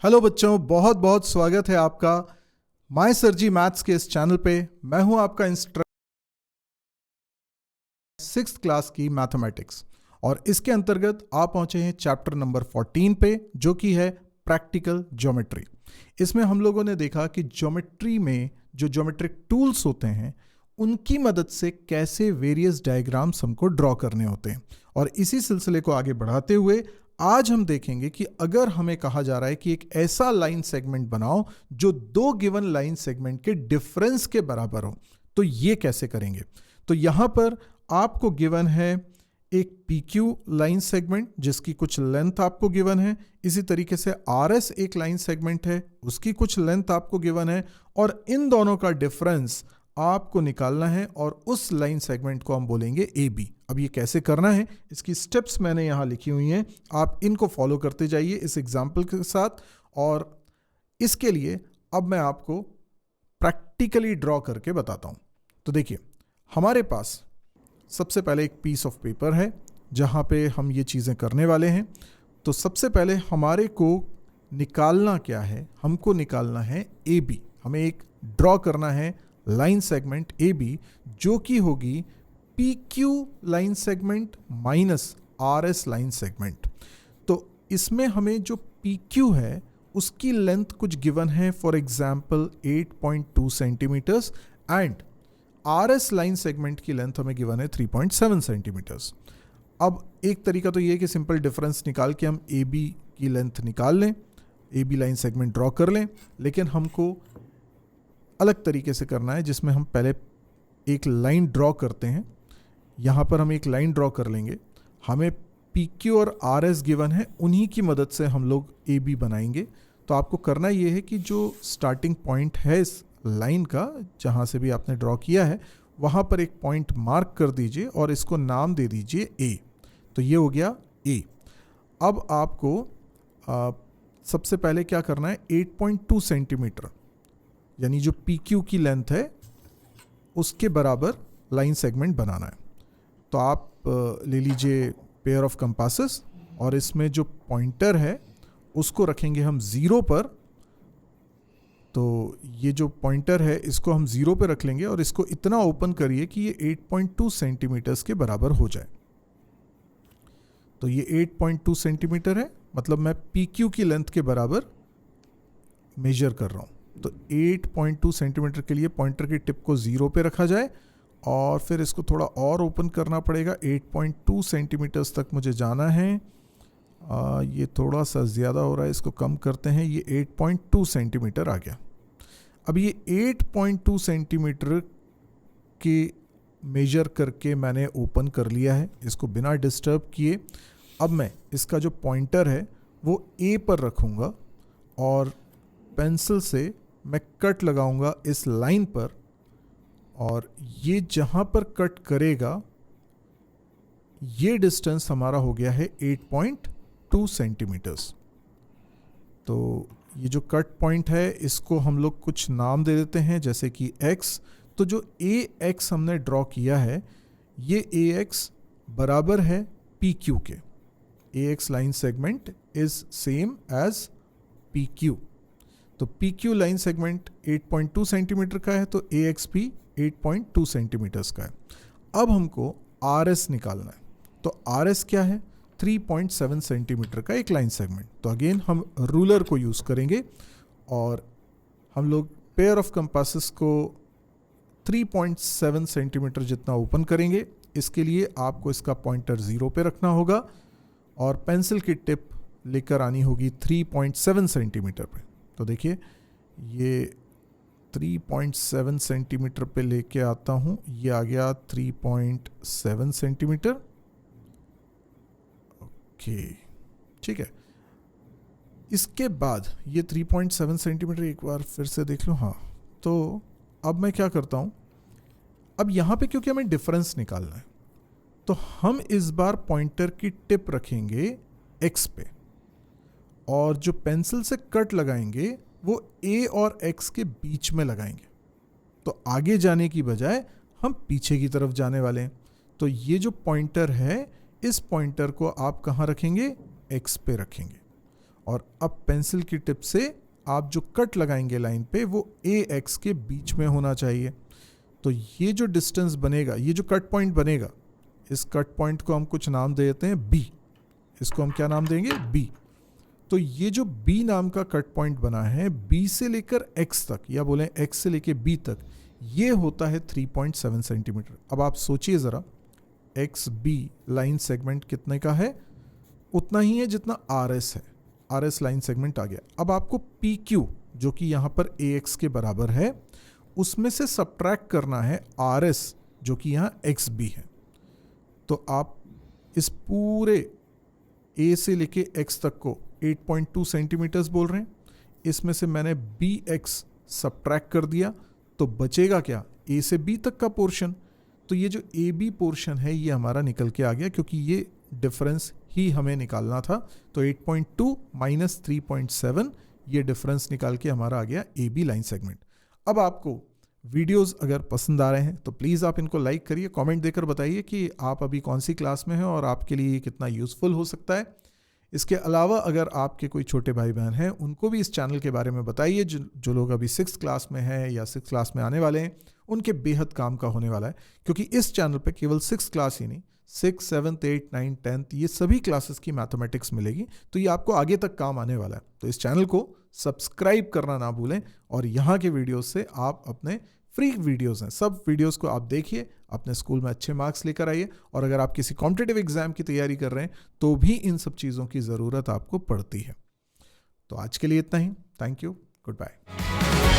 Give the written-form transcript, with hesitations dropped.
Hello बच्चों, बहुत बहुत स्वागत है आपका माय सर जी मैथ्स के इस चैनल पे। मैं हूं आपका इंस्ट्रक्टर 6th क्लास की मैथमेटिक्स, और इसके अंतर्गत आप पहुंचे हैं चैप्टर नंबर 14 पे, जो कि है प्रैक्टिकल ज्योमेट्री। इसमें हम लोगों ने देखा कि ज्योमेट्री में जो ज्योमेट्रिक टूल्स होते हैं उनकी मदद से कैसे वेरियस डायग्राम्स हमको ड्रॉ करने होते हैं, और इसी सिलसिले को आगे बढ़ाते हुए आज हम देखेंगे कि अगर हमें कहा जा रहा है कि एक ऐसा लाइन सेगमेंट बनाओ जो दो गिवन लाइन सेगमेंट के डिफरेंस के बराबर हो, तो ये कैसे करेंगे। तो यहां पर आपको गिवन है एक PQ लाइन सेगमेंट जिसकी कुछ लेंथ आपको गिवन है, इसी तरीके से RS एक लाइन सेगमेंट है, उसकी कुछ लेंथ आपको गिवन है, और इन दोनों का डिफरेंस आपको निकालना है और उस लाइन सेगमेंट को हम बोलेंगे AB। अब ये कैसे करना है, इसकी स्टेप्स मैंने यहाँ लिखी हुई हैं, आप इनको फॉलो करते जाइए इस एग्जाम्पल के साथ। और इसके लिए अब मैं आपको प्रैक्टिकली ड्रॉ करके बताता हूँ। तो देखिए, हमारे पास सबसे पहले एक पीस ऑफ पेपर है जहाँ पे हम ये चीज़ें करने वाले हैं। तो सबसे पहले हमारे को निकालना क्या है, हमको निकालना है AB। हमें एक ड्रॉ करना है लाइन सेगमेंट AB, जो कि होगी PQ line segment minus RS line segment. तो इसमें हमें जो PQ है उसकी लेंथ कुछ गिवन है, for example 8.2 centimetres, and RS line segment की लेंथ हमें गिवन है 3.7 सेंटीमीटर्स। अब एक तरीका तो ये कि सिंपल डिफरेंस निकाल के हम AB की लेंथ निकाल लें, AB लाइन सेगमेंट ड्रॉ कर लें, लेकिन हमको अलग तरीके से करना है जिसमें हम पहले एक लाइन ड्रॉ करते हैं। यहाँ पर हम एक लाइन ड्रॉ कर लेंगे, हमें PQ और RS गिवन है, उन्हीं की मदद से हम लोग AB बनाएंगे। तो आपको करना ये है कि जो स्टार्टिंग पॉइंट है इस लाइन का, जहाँ से भी आपने ड्रॉ किया है, वहाँ पर एक पॉइंट मार्क कर दीजिए और इसको नाम दे दीजिए A। तो ये हो गया A। अब आपको सबसे पहले क्या करना है, 8.2 सेंटीमीटर यानी जो PQ की लेंथ है उसके बराबर लाइन सेगमेंट बनाना है। तो आप ले लीजिए पेयर ऑफ कंपासेस, और इसमें जो पॉइंटर है उसको रखेंगे हम 0 पर। तो ये जो पॉइंटर है इसको हम 0 पर रख लेंगे और इसको इतना ओपन करिए कि ये 8.2 सेंटीमीटर्स के बराबर हो जाए। तो ये 8.2 सेंटीमीटर है, मतलब मैं PQ की लेंथ के बराबर मेजर कर रहा हूँ। तो 8.2 सेंटीमीटर के लिए पॉइंटर की टिप को 0 पे रखा जाए, और फिर इसको थोड़ा और ओपन करना पड़ेगा। 8.2 सेंटीमीटर्स तक मुझे जाना है। ये थोड़ा सा ज़्यादा हो रहा है, इसको कम करते हैं। ये 8.2 सेंटीमीटर आ गया। अब ये 8.2 सेंटीमीटर के मेजर करके मैंने ओपन कर लिया है, इसको बिना डिस्टर्ब किए। अब मैं इसका जो पॉइंटर है वो A पर रखूँगा और पेंसिल से मैं कट लगाऊंगा इस लाइन पर, और ये जहां पर कट करेगा ये डिस्टेंस हमारा हो गया है 8.2 सेंटीमीटर्स। तो ये जो कट पॉइंट है इसको हम लोग कुछ नाम दे देते हैं, जैसे कि X। तो जो AX हमने ड्रॉ किया है, ये AX बराबर है PQ के। AX line segment is same as PQ। तो PQ लाइन सेगमेंट 8.2 सेंटीमीटर का है, तो AX भी 8.2 सेंटीमीटर्स का है। अब हमको RS निकालना है। तो RS क्या है, 3.7 सेंटीमीटर का एक लाइन सेगमेंट। तो अगेन हम रूलर को यूज़ करेंगे और हम लोग पेयर ऑफ कंपासेस को 3.7 सेंटीमीटर जितना ओपन करेंगे। इसके लिए आपको इसका पॉइंटर 0 पे रखना होगा और पेंसिल की टिप लेकर आनी होगी 3.7 सेंटीमीटर पे। तो देखिए, ये 3.7 सेंटीमीटर पे लेके आता हूँ, ये आ गया 3.7 सेंटीमीटर। ओके, ठीक है। इसके बाद ये 3.7 सेंटीमीटर एक बार फिर से देख लो। हाँ, तो अब मैं क्या करता हूँ, अब यहाँ पे क्योंकि हमें डिफरेंस निकालना है, तो हम इस बार पॉइंटर की टिप रखेंगे X पे, और जो पेंसिल से कट लगाएंगे वो A और X के बीच में लगाएंगे। तो आगे जाने की बजाय हम पीछे की तरफ जाने वाले हैं। तो ये जो पॉइंटर है, इस पॉइंटर को आप कहाँ रखेंगे, X पे रखेंगे, और अब पेंसिल की टिप से आप जो कट लगाएंगे लाइन पे वो ए एक्स के बीच में होना चाहिए। तो ये जो डिस्टेंस बनेगा, ये जो कट पॉइंट बनेगा, इस कट पॉइंट को हम कुछ नाम देते हैं बी। इसको हम क्या नाम देंगे? बी। तो ये जो बी नाम का कट पॉइंट बना है, बी से लेकर एक्स तक, या बोलें एक्स से लेकर बी तक, ये होता है 3.7 सेंटीमीटर। अब आप सोचिए ज़रा, एक्स बी लाइन सेगमेंट कितने का है? उतना ही है जितना आर एस है। आर एस लाइन सेगमेंट आ गया। अब आपको पी क्यू, जो कि यहाँ पर ए एक्स के बराबर है, उसमें से सब्ट्रैक्ट करना है आर एस, जो कि यहाँ एक्स बी है। तो आप इस पूरे ए से लेके एक्स तक को 8.2 सेंटीमीटर्स बोल रहे हैं, इसमें से मैंने बी एक्स सब्ट्रैक्ट कर दिया, तो बचेगा क्या? ए से बी तक का पोर्शन। तो ये जो ए बी पोर्शन है ये हमारा निकल के आ गया, क्योंकि ये डिफरेंस ही हमें निकालना था। तो 8.2 माइनस 3.7, ये डिफरेंस निकाल के हमारा आ गया ए बी लाइन सेगमेंट। अब आपको वीडियोस अगर पसंद आ रहे हैं तो प्लीज़ आप इनको लाइक करिए, कमेंट देकर बताइए कि आप अभी कौन सी क्लास में हैं और आपके लिए ये कितना यूज़फुल हो सकता है। इसके अलावा अगर आपके कोई छोटे भाई बहन हैं, उनको भी इस चैनल के बारे में बताइए। जो लोग अभी 6th क्लास में हैं या 6th क्लास में आने वाले हैं, उनके बेहद काम का होने वाला है, क्योंकि इस चैनल पे केवल 6th क्लास ही नहीं, 6th, 7th, 8th, 9th, 10th, ये सभी क्लासेस की मैथमेटिक्स मिलेगी। तो ये आपको आगे तक काम आने वाला है। तो इस चैनल को सब्सक्राइब करना ना भूलें, और यहाँ के वीडियोस से आप अपने फ्री वीडियोस हैं, सब वीडियोस को आप देखिए, अपने स्कूल में अच्छे मार्क्स लेकर आइए। और अगर आप किसी कॉम्पिटिटिव एग्जाम की तैयारी कर रहे हैं तो भी इन सब चीज़ों की ज़रूरत आपको पड़ती है। तो आज के लिए इतना ही। Thank you, good bye.